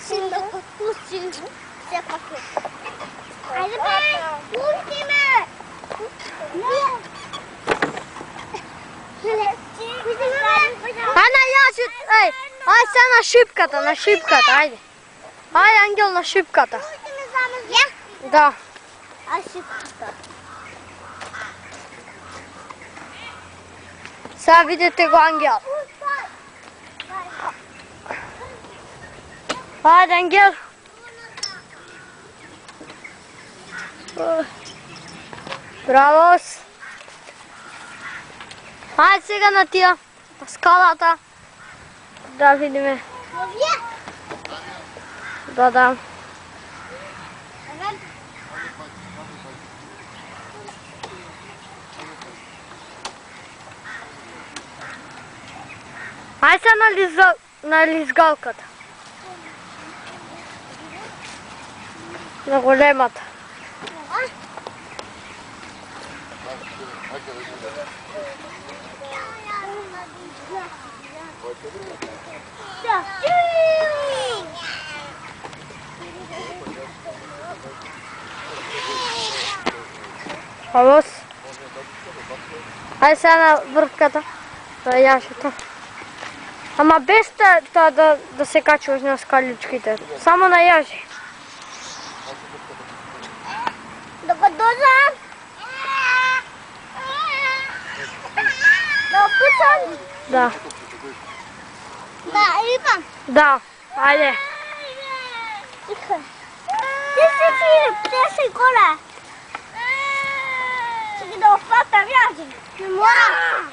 Şimdi pustím se pak. Ajde be, pusti me! Ana ja ću, ej, aj sad na šipkata, ajde. Ajde Angel na šipkata. Pusti me samo ja? Da. A šipkata. Sad vidite go Angel. Ajde Angel. Бравос! Хайде сега на тия, на скалата. Да видиме. Да. Хайде сега на лизгалката. На големата. Алос. Айде сега на върхката, на яшето. Ама без да се качваш на скаличките, само на яши. Докато дозам. Да опусам. Да. Да, идвам. Да, айде. Ти си горе. Чекай да опата вязи. Не мора.